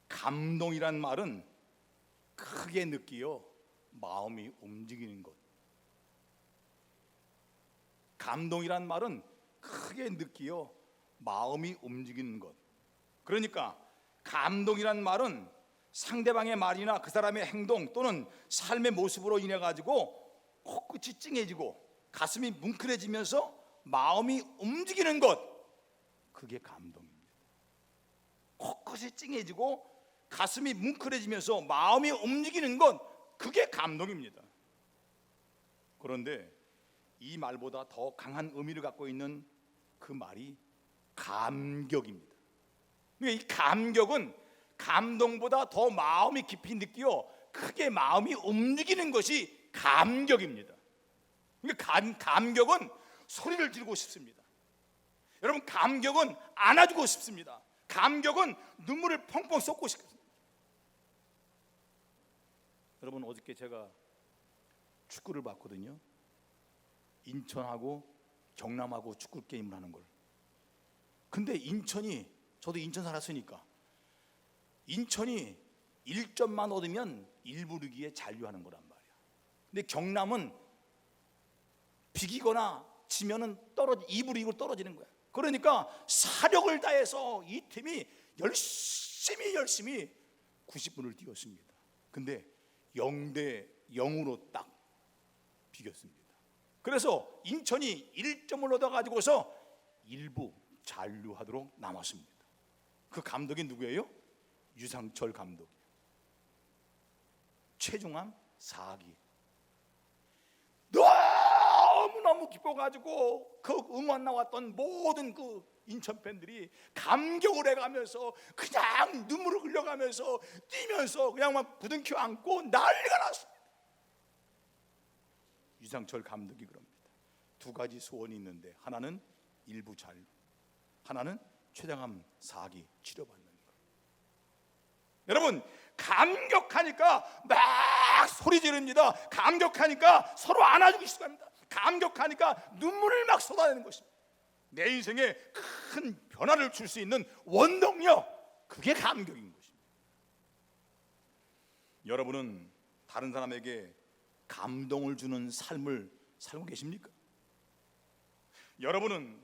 감동이란 말은 크게 느끼어 마음이 움직이는 것. 감동이란 말은 크게 느끼어 마음이 움직이는 것. 그러니까 감동이란 말은 상대방의 말이나 그 사람의 행동 또는 삶의 모습으로 인해 가지고 코끝이 찡해지고 가슴이 뭉클해지면서 마음이 움직이는 것, 그게 감동입니다. 코끝이 찡해지고 가슴이 뭉클해지면서 마음이 움직이는 것, 그게 감동입니다. 그런데 이 말보다 더 강한 의미를 갖고 있는 그 말이 감격입니다. 이 감격은 감동보다 더 마음이 깊이 느끼어 크게 마음이 움직이는 것이 감격입니다. 감격은 소리를 지르고 싶습니다. 여러분, 감격은 안아주고 싶습니다. 감격은 눈물을 펑펑 쏟고 싶습니다. 여러분, 어저께 제가 축구를 봤거든요. 인천하고 경남하고 축구 게임을 하는 걸. 근데 인천이, 저도 인천 살았으니까, 인천이 1점만 얻으면 1부 리그에 잔류하는 거란 말이야. 근데 경남은 비기거나 지면은 2부 리그로 떨어지는 거야. 그러니까 사력을 다해서 이 팀이 열심히 90분을 뛰었습니다. 근데 0대 0으로 딱 비겼습니다. 그래서 인천이 1점을 얻어가지고서 1부 잔류하도록 남았습니다. 그 감독이 누구예요? 유상철 감독. 최종암 4기. 너무 기뻐가지고 그 응원 나왔던 모든 그 인천 팬들이 감격을 해가면서 그냥 눈물을 흘려가면서 뛰면서 그냥 막 부둥켜 안고 난리가 났습니다. 유상철 감독이 그럽니다. 두 가지 소원이 있는데, 하나는 1부 잔류, 하나는 최장암 4기 치료받는 거. 여러분, 감격하니까 막 소리 지릅니다. 감격하니까 서로 안아주기 시작합니다. 감격하니까 눈물을 막 쏟아내는 것입니다. 내 인생에 큰 변화를 줄 수 있는 원동력, 그게 감격인 것입니다. 여러분은 다른 사람에게 감동을 주는 삶을 살고 계십니까? 여러분은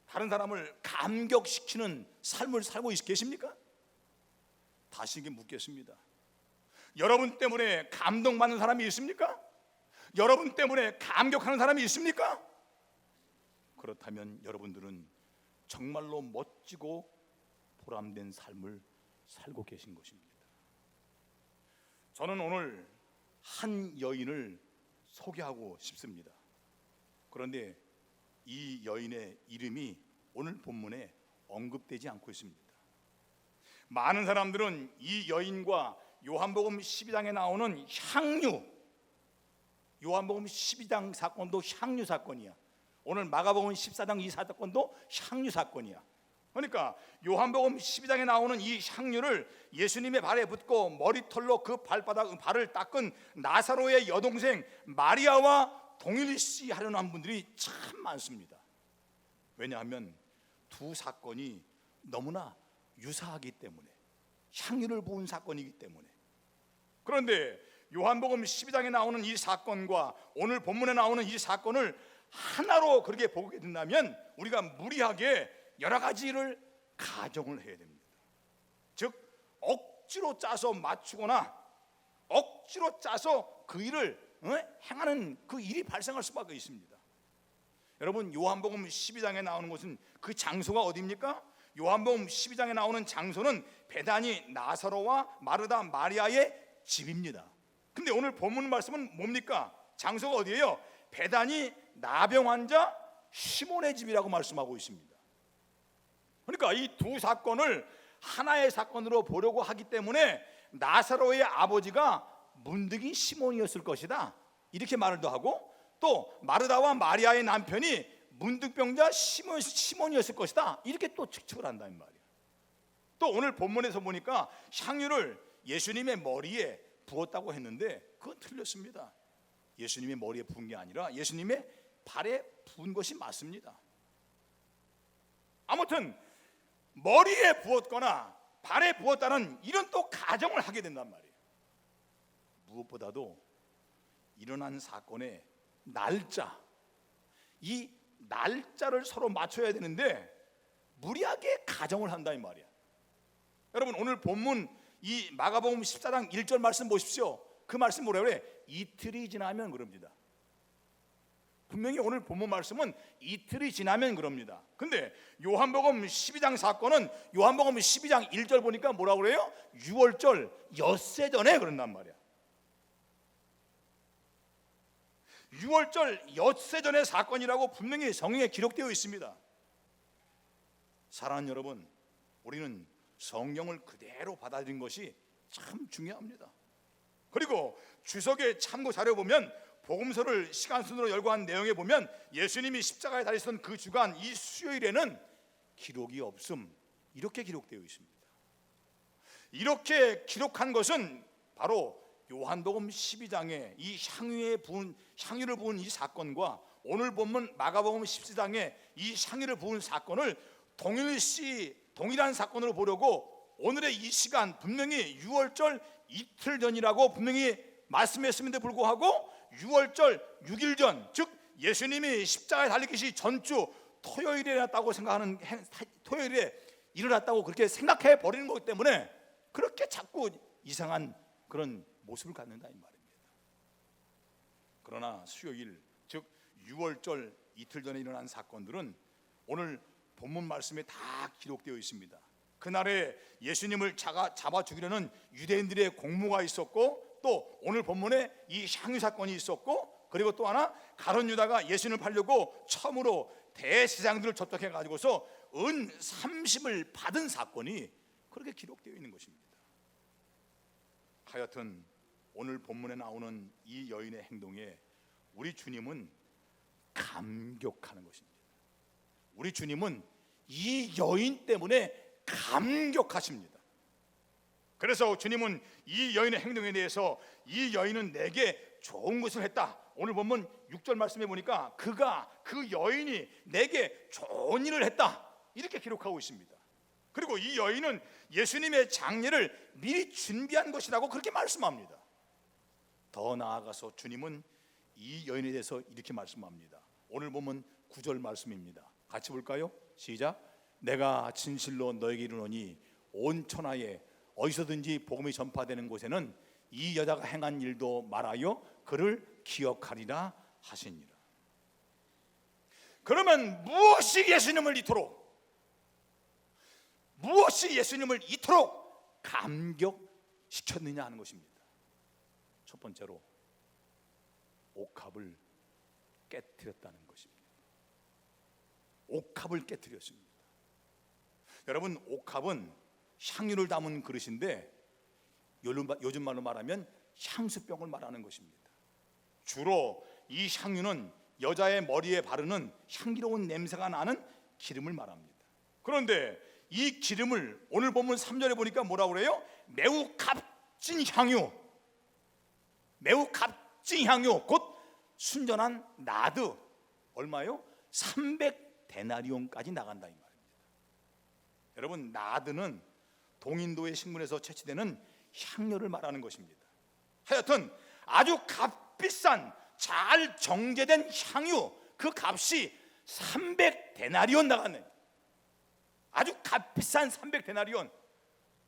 다른 사람을 감격시키는 삶을 살고 계십니까? 다시 묻겠습니다. 여러분 때문에 감동받는 사람이 있습니까? 여러분 때문에 감격하는 사람이 있습니까? 그렇다면 여러분들은 정말로 멋지고 보람된 삶을 살고 계신 것입니다. 저는 오늘 한 여인을 소개하고 싶습니다. 그런데 이 여인의 이름이 오늘 본문에 언급되지 않고 있습니다. 많은 사람들은 이 여인과 요한복음 12장에 나오는 향유, 요한복음 12장 사건도 향유 사건이야. 오늘 마가복음 14장 이 사건도 향유 사건이야. 그러니까 요한복음 12장에 나오는 이 향유를 예수님의 발에 붓고 머리털로 그 발을 닦은 나사로의 여동생 마리아와 동일시 하려는 한 분들이 참 많습니다. 왜냐하면 두 사건이 너무나 유사하기 때문에, 향유를 부은 사건이기 때문에. 그런데 요한복음 12장에 나오는 이 사건과 오늘 본문에 나오는 이 사건을 하나로 그렇게 보게 된다면 우리가 무리하게 여러 가지를 가정을 해야 됩니다. 즉 억지로 짜서 맞추거나 억지로 짜서 그 일을 행하는 그 일이 발생할 수밖에 있습니다. 여러분, 요한복음 12장에 나오는 것은 그 장소가 어디입니까? 요한복음 12장에 나오는 장소는 베다니 나사로와 마르다 마리아의 집입니다. 근데 오늘 본문 말씀은 뭡니까? 장소가 어디예요? 베다니 나병 환자 시몬의 집이라고 말씀하고 있습니다. 그러니까 이 두 사건을 하나의 사건으로 보려고 하기 때문에 나사로의 아버지가 문득이 시몬이었을 것이다, 이렇게 말도 하고, 또 마르다와 마리아의 남편이 문득병자 시몬이었을 것이다, 이렇게 또 측측을 한다는 말이에요. 또 오늘 본문에서 보니까 향유를 예수님의 머리에 부었다고 했는데 그건 틀렸습니다. 예수님의 머리에 부은 게 아니라 예수님의 발에 부은 것이 맞습니다. 아무튼 머리에 부었거나 발에 부었다는 이런 또 가정을 하게 된단 말이에요. 무엇보다도 일어난 사건의 날짜, 이 날짜를 서로 맞춰야 되는데 무리하게 가정을 한다 이 말이야. 여러분, 오늘 본문 이 마가복음 14장 1절 말씀 보십시오. 그 말씀 뭐라 그래? 이틀이 지나면 그럽니다. 분명히 오늘 본문 말씀은 이틀이 지나면 그럽니다. 근데 요한복음 12장 사건은 요한복음 12장 1절 보니까 뭐라 그래요? 6월절 엿새 전에 그런단 말이야. 6월절 엿새 전의 사건이라고 분명히 성경에 기록되어 있습니다. 사랑하는 여러분, 우리는 성경을 그대로 받아들인 것이 참 중요합니다. 그리고 주석의 참고 자료 보면 복음서를 시간 순으로 열거한 내용에 보면 예수님이 십자가에 달리셨던 그 주간 이 수요일에는 기록이 없음, 이렇게 기록되어 있습니다. 이렇게 기록한 것은 바로 요한복음 12장에 이 향유를 부은 이 사건과 오늘 본문 마가복음 14장에 이 향유를 부은 사건을 동일한 사건으로 보려고 오늘의 이 시간 분명히 6월절 이틀 전이라고 분명히 말씀했음에도 불구하고 6월절 6일 전, 즉 예수님이 십자가에 달리기 전주 토요일에 일어났다고 생각하는, 토요일에 일어났다고 그렇게 생각해 버리는 거기 때문에 그렇게 자꾸 이상한 그런 모습을 갖는다 이 말입니다. 그러나 수요일, 즉 6월절 이틀 전에 일어난 사건들은 오늘 본문 말씀에 다 기록되어 있습니다. 그날에 예수님을 잡아 죽이려는 유대인들의 공모가 있었고, 또 오늘 본문에 이 향유 사건이 있었고, 그리고 또 하나 가룟 유다가 예수님을 팔려고 처음으로 대제사장들을 접촉해 가지고서 은 30을 받은 사건이 그렇게 기록되어 있는 것입니다. 하여튼 오늘 본문에 나오는 이 여인의 행동에 우리 주님은 감격하는 것입니다. 우리 주님은 이 여인 때문에 감격하십니다. 그래서 주님은 이 여인의 행동에 대해서 이 여인은 내게 좋은 것을 했다. 오늘 본문 6절 말씀해 보니까 그 여인이 내게 좋은 일을 했다, 이렇게 기록하고 있습니다. 그리고 이 여인은 예수님의 장례를 미리 준비한 것이라고 그렇게 말씀합니다. 더 나아가서 주님은 이 여인에 대해서 이렇게 말씀합니다. 오늘 보면 9절 말씀입니다. 같이 볼까요? 시작. 내가 진실로 너에게 이르노니 온 천하에 어디서든지 복음이 전파되는 곳에는 이 여자가 행한 일도 말하여 그를 기억하리라 하시니라. 그러면 무엇이 예수님을 이토록 감격시켰느냐 하는 것입니다. 첫 번째로 옥합을 깨뜨렸다는 것입니다. 옥합을 깨뜨렸습니다. 여러분, 옥합은 향유를 담은 그릇인데 요즘 말로 말하면 향수병을 말하는 것입니다. 주로 이 향유는 여자의 머리에 바르는 향기로운 냄새가 나는 기름을 말합니다. 그런데 이 기름을 오늘 본문 3절에 보니까 뭐라고 그래요? 매우 값진 향유, 곧 순전한 나드, 얼마요? 300데나리온까지 나간다 이 말입니다. 여러분, 나드는 동인도의 식물에서 채취되는 향료를 말하는 것입니다. 하여튼 아주 값비싼 잘 정제된 향유, 그 값이 300데나리온 나갔네. 아주 값비싼 300데나리온.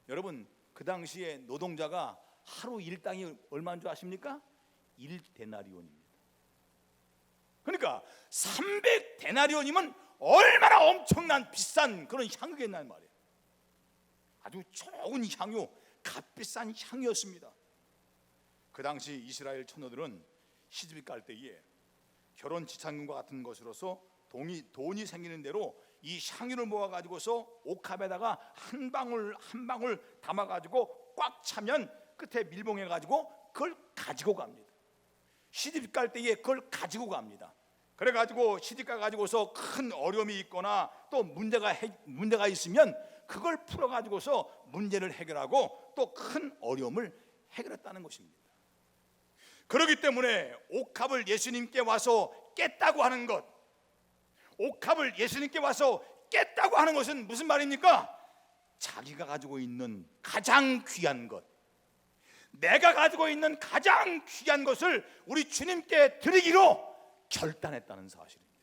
여러분, 그 당시에 노동자가 하루 일당이 얼마인 줄 아십니까? 1데나리온입니다. 그러니까 300데나리온이면 얼마나 엄청난 비싼 그런 향유겠냐는 말이에요. 아주 좋은 향유, 값비싼 향유였습니다. 그 당시 이스라엘 처녀들은 시집이 깔 때에 결혼 지참금과 같은 것으로서 돈이 생기는 대로 이 향유를 모아가지고서 옥합에다가 한 방울 한 방울 담아가지고 꽉 차면 끝에 밀봉해가지고 그걸 가지고 갑니다. 시집 갈 때에 그걸 가지고 갑니다. 그래가지고 시집 가가지고서 큰 어려움이 있거나 또 문제가 있으면 그걸 풀어가지고서 문제를 해결하고 또 큰 어려움을 해결했다는 것입니다. 그렇기 때문에 옥합을 예수님께 와서 깼다고 하는 것, 옥합을 예수님께 와서 깼다고 하는 것은 무슨 말입니까? 자기가 가지고 있는 가장 귀한 것, 내가 가지고 있는 가장 귀한 것을 우리 주님께 드리기로 결단했다는 사실입니다.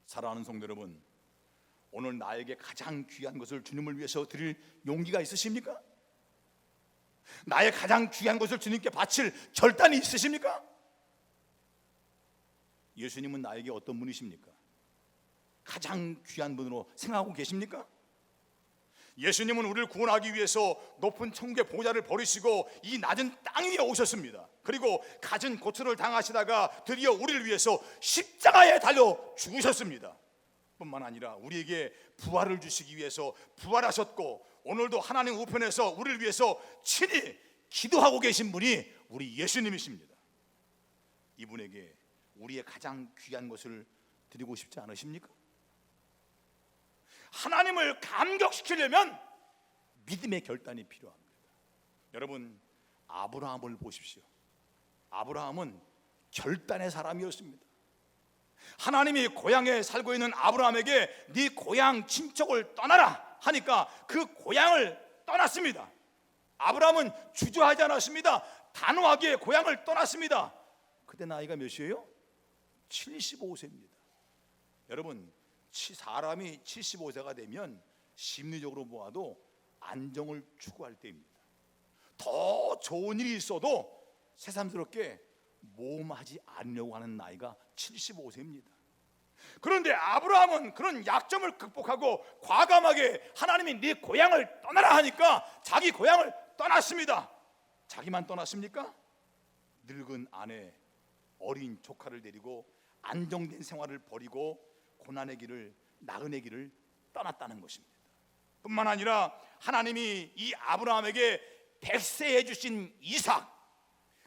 사랑하는 성도 여러분, 오늘 나에게 가장 귀한 것을 주님을 위해서 드릴 용기가 있으십니까? 나의 가장 귀한 것을 주님께 바칠 결단이 있으십니까? 예수님은 나에게 어떤 분이십니까? 가장 귀한 분으로 생각하고 계십니까? 예수님은 우리를 구원하기 위해서 높은 천국의 보좌를 버리시고 이 낮은 땅 위에 오셨습니다. 그리고 갖은 고초를 당하시다가 드디어 우리를 위해서 십자가에 달려 죽으셨습니다. 뿐만 아니라 우리에게 부활을 주시기 위해서 부활하셨고, 오늘도 하나님 우편에서 우리를 위해서 친히 기도하고 계신 분이 우리 예수님이십니다. 이분에게 우리의 가장 귀한 것을 드리고 싶지 않으십니까? 하나님을 감격시키려면 믿음의 결단이 필요합니다. 여러분, 아브라함을 보십시오. 아브라함은 결단의 사람이었습니다. 하나님이 고향에 살고 있는 아브라함에게 네 고향 친척을 떠나라 하니까 그 고향을 떠났습니다. 아브라함은 주저하지 않았습니다. 단호하게 고향을 떠났습니다. 그때 나이가 몇이에요? 75세입니다. 여러분, 사람이 75세가 되면 심리적으로 보아도 안정을 추구할 때입니다. 더 좋은 일이 있어도 새삼스럽게 모험하지 않으려고 하는 나이가 75세입니다. 그런데 아브라함은 그런 약점을 극복하고 과감하게 하나님이 네 고향을 떠나라 하니까 자기 고향을 떠났습니다. 자기만 떠났습니까? 늙은 아내, 어린 조카를 데리고 안정된 생활을 버리고 고난의 길을, 나그네 길을 떠났다는 것입니다. 뿐만 아니라 하나님이 이 아브라함에게 백세해 주신 이삭,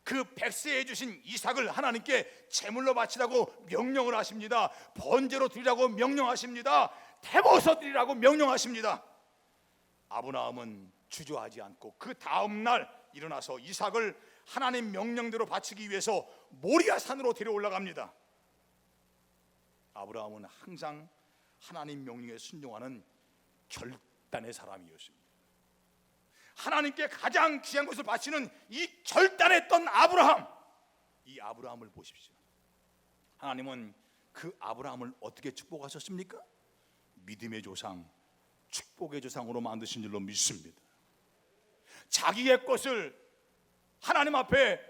그 백세해 주신 이삭을 하나님께 제물로 바치라고 명령을 하십니다. 번제로 드리라고 명령하십니다. 태워서 드리라고 명령하십니다. 아브라함은 주저하지 않고 그 다음 날 일어나서 이삭을 하나님 명령대로 바치기 위해서 모리아 산으로 데려 올라갑니다. 아브라함은 항상 하나님 명령에 순종하는 결단의 사람이었습니다. 하나님께 가장 귀한 것을 바치는 이 결단했던 아브라함, 이 아브라함을 보십시오. 하나님은 그 아브라함을 어떻게 축복하셨습니까? 믿음의 조상, 축복의 조상으로 만드신 줄로 믿습니다. 자기의 것을 하나님 앞에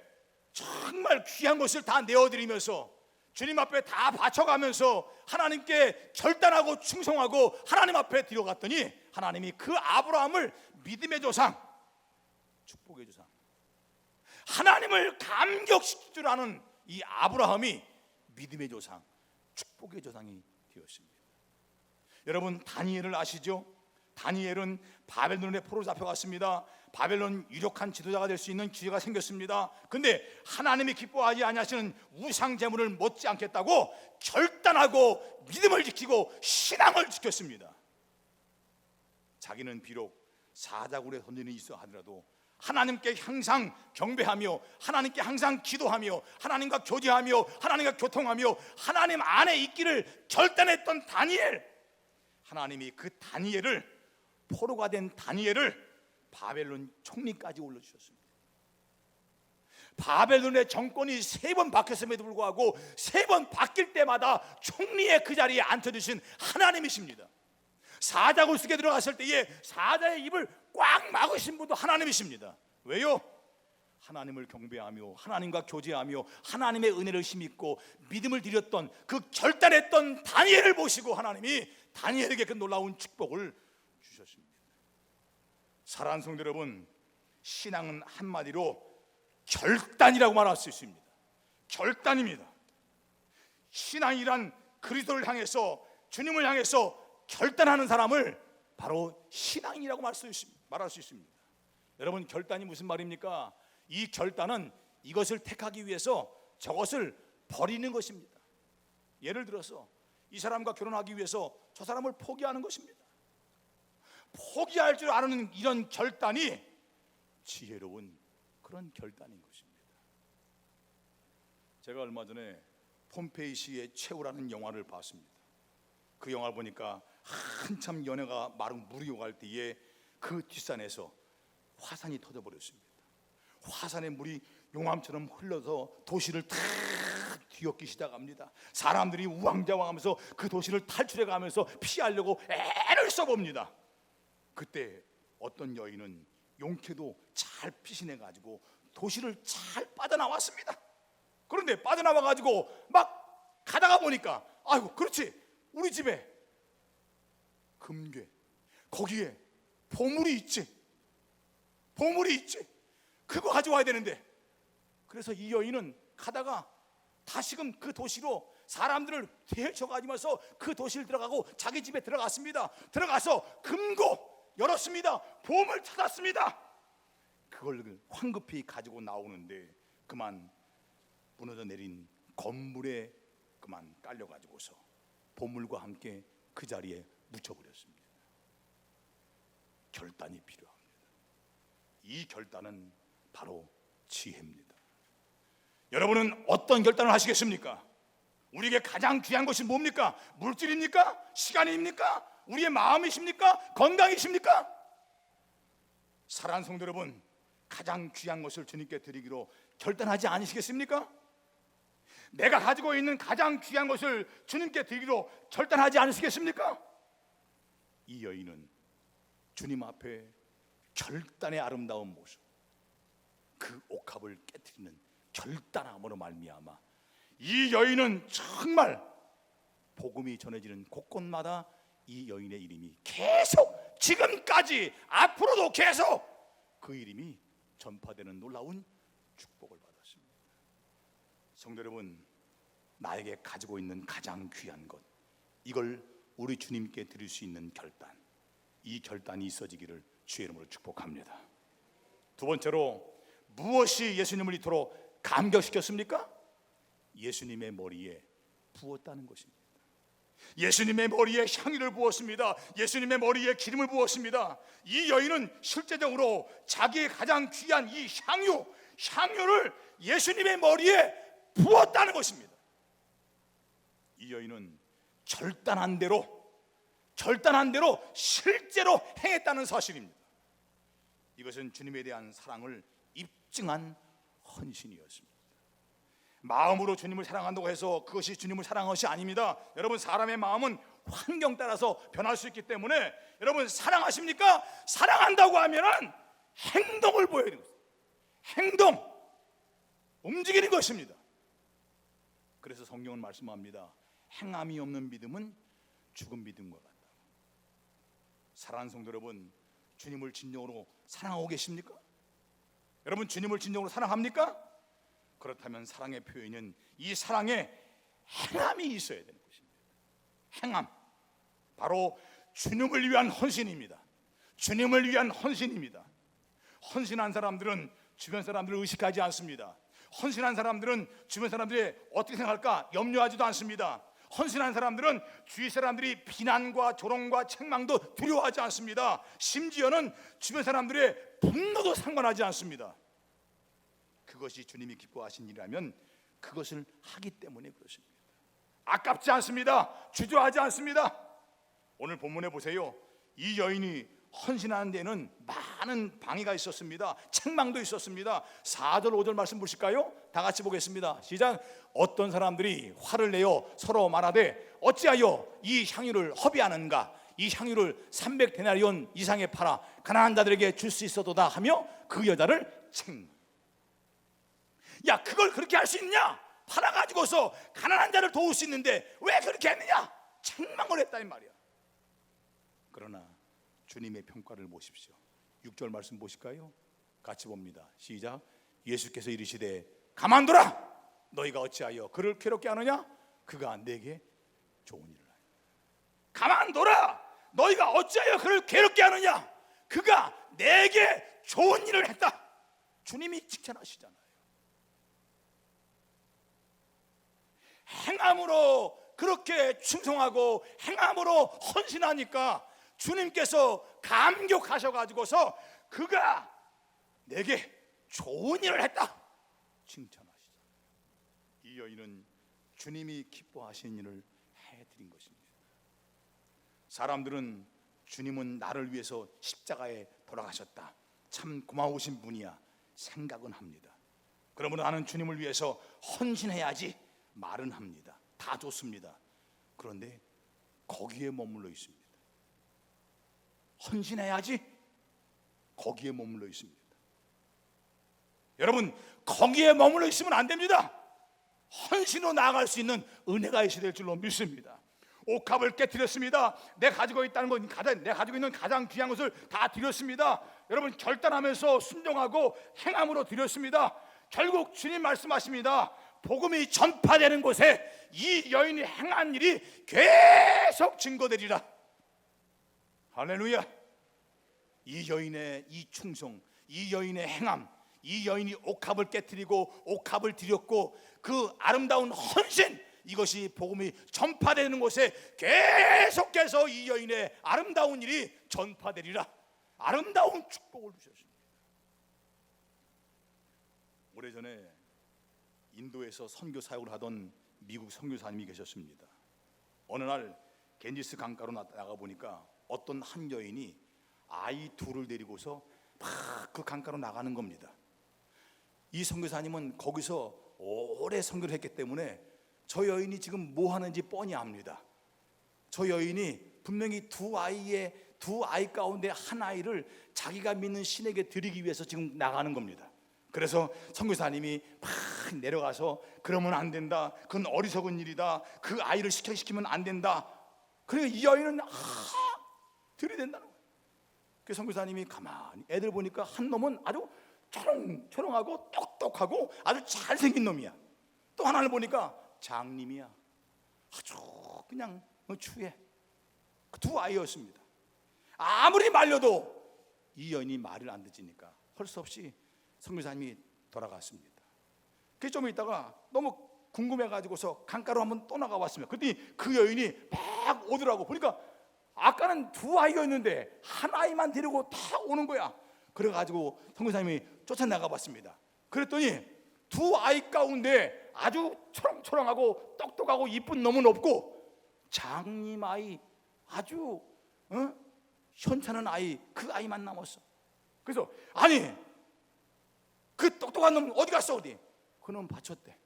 정말 귀한 것을 다 내어드리면서 주님 앞에 다 바쳐가면서 하나님께 결단하고 충성하고 하나님 앞에 드려갔더니 하나님이 그 아브라함을 믿음의 조상, 축복의 조상, 하나님을 감격시킬 줄 아는 이 아브라함이 믿음의 조상, 축복의 조상이 되었습니다. 여러분, 다니엘을 아시죠? 다니엘은 바벨론의 포로 잡혀갔습니다. 바벨론 유력한 지도자가 될 수 있는 기회가 생겼습니다. 근데 하나님이 기뻐하지 아니하시는 우상 제물을 못지 않겠다고 결단하고 믿음을 지키고 신앙을 지켰습니다. 자기는 비록 사자굴에 던전이 있어 하더라도 하나님께 항상 경배하며 하나님께 항상 기도하며 하나님과 교제하며 하나님과 교통하며 하나님 안에 있기를 결단했던 다니엘, 하나님이 그 다니엘을, 포로가 된 다니엘을 바벨론 총리까지 올려주셨습니다. 바벨론의 정권이 3번 바뀌었음에도 불구하고 3번 바뀔 때마다 총리의 그 자리에 앉혀주신 하나님이십니다. 사자굴 속에 들어갔을 때에 사자의 입을 꽉 막으신 분도 하나님이십니다. 왜요? 하나님을 경배하며 하나님과 교제하며 하나님의 은혜를 힘입고 믿음을 드렸던 그 결단했던 다니엘을 보시고 하나님이 다니엘에게 그 놀라운 축복을 주셨습니다. 사랑하는 성도 여러분, 신앙은 한마디로 결단이라고 말할 수 있습니다. 결단입니다. 신앙이란 그리스도를 향해서, 주님을 향해서 결단하는 사람을 바로 신앙이라고 말할 수 있습니다. 여러분, 결단이 무슨 말입니까? 이 결단은 이것을 택하기 위해서 저것을 버리는 것입니다. 예를 들어서 이 사람과 결혼하기 위해서 저 사람을 포기하는 것입니다. 포기할 줄 아는 이런 결단이 지혜로운 그런 결단인 것입니다. 제가 얼마 전에 폼페이 시의 최후라는 영화를 봤습니다. 그 영화를 보니까 한참 연애가 마른 물이 오갈 때에 그 뒷산에서 화산이 터져버렸습니다. 화산의 물이 용암처럼 흘러서 도시를 다 뒤엎기 시작합니다. 사람들이 우왕좌왕하면서 그 도시를 탈출해가면서 피하려고 애를 써봅니다. 그때 어떤 여인은 용케도 잘 피신해가지고 도시를 잘 빠져나왔습니다. 그런데 빠져나와가지고 막 가다가 보니까 아이고, 그렇지, 우리 집에 금괴, 거기에 보물이 있지, 그거 가져와야 되는데. 그래서 이 여인은 가다가 다시금 그 도시로 사람들을 헤쳐가면서 그 도시를 들어가고 자기 집에 들어갔습니다. 들어가서 금고 열었습니다. 보물 찾았습니다. 그걸 황급히 가지고 나오는데 그만 무너져 내린 건물에 그만 깔려가지고서 보물과 함께 그 자리에 묻혀버렸습니다. 결단이 필요합니다. 이 결단은 바로 지혜입니다. 여러분은 어떤 결단을 하시겠습니까? 우리에게 가장 귀한 것이 뭡니까? 물질입니까? 시간입니까? 우리의 마음이십니까? 건강이십니까? 사랑하는 성도 여러분, 가장 귀한 것을 주님께 드리기로 결단하지 않으시겠습니까? 내가 가지고 있는 가장 귀한 것을 주님께 드리기로 결단하지 않으시겠습니까? 이 여인은 주님 앞에 결단의 아름다운 모습, 그 옥합을 깨트리는 결단함으로 말미암아 이 여인은 정말 복음이 전해지는 곳곳마다 이 여인의 이름이 계속, 지금까지 앞으로도 계속 그 이름이 전파되는 놀라운 축복을 받았습니다. 성도 여러분, 나에게 가지고 있는 가장 귀한 것, 이걸 우리 주님께 드릴 수 있는 결단, 이 결단이 있어지기를 주의 이름으로 축복합니다. 두 번째로, 무엇이 예수님을 이토록 감격시켰습니까? 예수님의 머리에 부었다는 것입니다. 예수님의 머리에 향유를 부었습니다. 예수님의 머리에 기름을 부었습니다. 이 여인은 실제적으로 자기의 가장 귀한 이 향유를 예수님의 머리에 부었다는 것입니다. 이 여인은 결단한 대로 실제로 행했다는 사실입니다. 이것은 주님에 대한 사랑을 입증한 헌신이었습니다. 마음으로 주님을 사랑한다고 해서 그것이 주님을 사랑한 것이 아닙니다. 여러분, 사람의 마음은 환경 따라서 변할 수 있기 때문에 여러분, 사랑하십니까? 사랑한다고 하면은 행동을 보여야 되는 것입니다. 행동, 움직이는 것입니다. 그래서 성경은 말씀합니다. 행함이 없는 믿음은 죽은 믿음과 같다. 사랑하는 성도 여러분, 주님을 진정으로 사랑하고 계십니까? 여러분, 주님을 진정으로 사랑합니까? 그렇다면 사랑의 표현은 이 사랑에 행함이 있어야 되는 것입니다. 행함, 바로 주님을 위한 헌신입니다. 주님을 위한 헌신입니다. 헌신한 사람들은 주변 사람들을 의식하지 않습니다. 헌신한 사람들은 주변 사람들이 어떻게 생각할까 염려하지도 않습니다. 헌신한 사람들은 주위 사람들이 비난과 조롱과 책망도 두려워하지 않습니다. 심지어는 주변 사람들의 분노도 상관하지 않습니다. 그것이 주님이 기뻐하신 일이라면 그것을 하기 때문에 그렇습니다. 아깝지 않습니다. 주저하지 않습니다. 오늘 본문에 보세요. 이 여인이 헌신하는 데는 많은 방해가 있었습니다. 책망도 있었습니다. 4절 5절 말씀 보실까요? 다 같이 보겠습니다. 시작. 어떤 사람들이 화를 내어 서로 말하되 어찌하여 이 향유를 허비하는가? 이 향유를 300데나리온 이상에 팔아 가난한 자들에게 줄 수 있어도다 하며 그 여자를 책망. 야, 그걸 그렇게 할 수 있냐? 팔아가지고서 가난한 자를 도울 수 있는데 왜 그렇게 했느냐? 책망을 했다 이 말이야. 그러나 주님의 평가를 보십시오. 6절 말씀 보실까요? 같이 봅니다. 시작. 예수께서 이르시되 가만두라. 너희가 어찌하여 그를 괴롭게 하느냐? 그가 내게 좋은 일을 하였다. 가만두라. 너희가 어찌하여 그를 괴롭게 하느냐? 그가 내게 좋은 일을 했다. 주님이 칭찬하시잖아요. 행함으로 그렇게 충성하고 행함으로 헌신하니까 주님께서 감격하셔가지고서 그가 내게 좋은 일을 했다 칭찬하시잖아요. 이 여인은 주님이 기뻐하신 일을 해드린 것입니다. 사람들은 주님은 나를 위해서 십자가에 돌아가셨다, 참 고마우신 분이야 생각은 합니다. 그러므로 나는 주님을 위해서 헌신해야지 말은 합니다. 다 좋습니다. 그런데 거기에 머물러 있습니다. 헌신해야지 거기에 머물러 있습니다. 여러분, 거기에 머물러 있으면 안 됩니다. 헌신으로 나아갈 수 있는 은혜가 있어야 될 줄로 믿습니다. 옥합을 깨뜨렸습니다. 내가 가지고 있다는 건, 내가 가지고 있는 가장 귀한 것을 다 드렸습니다. 여러분, 결단하면서 순종하고 행함으로 드렸습니다. 결국 주님 말씀하십니다. 복음이 전파되는 곳에 이 여인이 행한 일이 계속 증거되리라. 할렐루야. 이 여인의 이 충성, 이 여인의 행함, 이 여인이 옥합을 깨뜨리고 옥합을 드렸고 그 아름다운 헌신, 이것이 복음이 전파되는 곳에 계속해서 이 여인의 아름다운 일이 전파되리라. 아름다운 축복을 주셨습니다. 오래전에 인도에서 선교 사역을 하던 미국 선교사님이 계셨습니다. 어느 날 겐지스 강가로 나가 보니까 어떤 한 여인이 아이 둘을 데리고서 막 그 강가로 나가는 겁니다. 이 선교사님은 거기서 오래 선교를 했기 때문에 저 여인이 지금 뭐 하는지 뻔히 압니다. 저 여인이 분명히 두 아이 가운데 한 아이를 자기가 믿는 신에게 드리기 위해서 지금 나가는 겁니다. 그래서 선교사님이 막 내려가서 그러면 안 된다, 그건 어리석은 일이다, 그 아이를 시키면 안 된다. 그러니까 이 여인은 들이댄다는 거예요. 그 선교사님이 가만히 애들 보니까 한 놈은 아주 초롱초롱하고 똑똑하고 아주 잘생긴 놈이야. 또 하나를 보니까 장님이야. 아주 그냥 추해. 그 두 아이였습니다. 아무리 말려도 이 여인이 말을 안 듣지니까 할 수 없이 선교사님이 돌아갔습니다. 그 좀 있다가 너무 궁금해가지고서 강가로 한번 또 나가봤습니다. 그랬더니 그 여인이 막 오더라고. 보니까 아까는 두 아이였는데 한 아이만 데리고 다 오는 거야. 그래가지고 선교사님이 쫓아나가봤습니다. 그랬더니 두 아이 가운데 아주 초롱초롱하고 똑똑하고 이쁜 놈은 없고 장님 아이, 아주 현찮은 아이, 그 아이만 남았어. 그래서 아니 그 똑똑한 놈 어디 갔어? 어디? 그놈 바쳤대.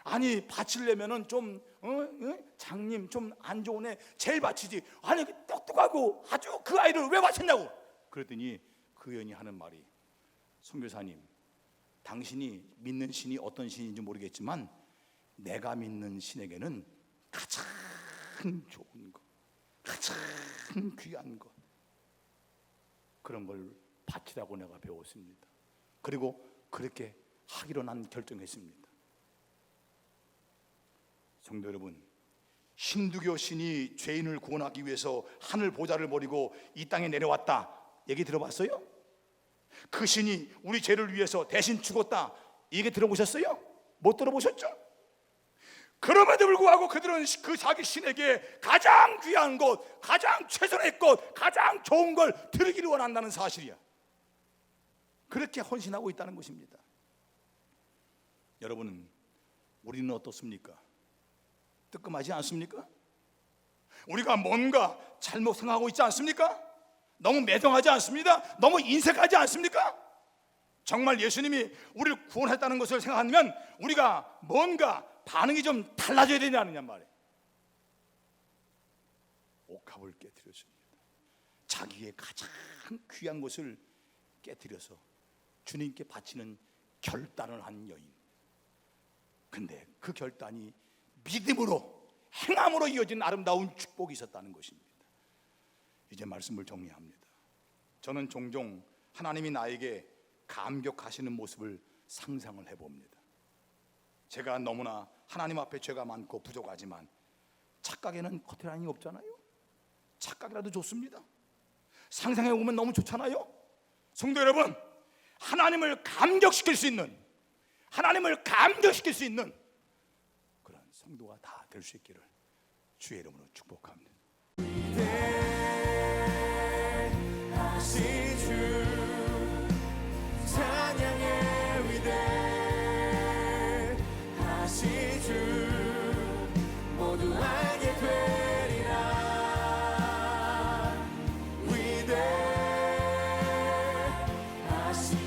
아니 바치려면은 좀 장님 좀 안 좋은 애 제일 바치지. 아니 똑똑하고 아주 그 아이를 왜 바쳤냐고. 그랬더니 그 여인이 하는 말이, 선교사님, 당신이 믿는 신이 어떤 신인지 모르겠지만 내가 믿는 신에게는 가장 좋은 것, 가장 귀한 것, 그런 걸 바치라고 내가 배웠습니다. 그리고 그렇게 하기로 난 결정했습니다. 성도 여러분, 힌두교 신이 죄인을 구원하기 위해서 하늘 보좌를 버리고 이 땅에 내려왔다 얘기 들어봤어요? 그 신이 우리 죄를 위해서 대신 죽었다 얘기 들어보셨어요? 못 들어보셨죠? 그럼에도 불구하고 그들은 그 자기 신에게 가장 귀한 것, 가장 최선의 것, 가장 좋은 걸 드리기를 원한다는 사실이야. 그렇게 헌신하고 있다는 것입니다. 여러분은, 우리는 어떻습니까? 뜨끔하지 않습니까? 우리가 뭔가 잘못 생각하고 있지 않습니까? 너무 매정하지 않습니다? 너무 인색하지 않습니까? 정말 예수님이 우리를 구원했다는 것을 생각하면 우리가 뭔가 반응이 좀 달라져야 되지 않느냐 말이에요. 옥합을 깨뜨렸습니다. 자기의 가장 귀한 것을 깨뜨려서 주님께 바치는 결단을 한 여인. 근데 그 결단이 믿음으로, 행함으로 이어진 아름다운 축복이 있었다는 것입니다. 이제 말씀을 정리합니다. 저는 종종 하나님이 나에게 감격하시는 모습을 상상을 해봅니다. 제가 너무나 하나님 앞에 죄가 많고 부족하지만 착각에는 커트라인이 없잖아요. 착각이라도 좋습니다. 상상해보면 너무 좋잖아요. 성도 여러분, 하나님을 감격시킬 수 있는, 하나님을 감격시킬 수 있는 그런 성도가 다 될 수 있기를 주의 이름으로 축복합니다. 위대하신 주 찬양의 위대하신 주 모두 알게 되리라. 다시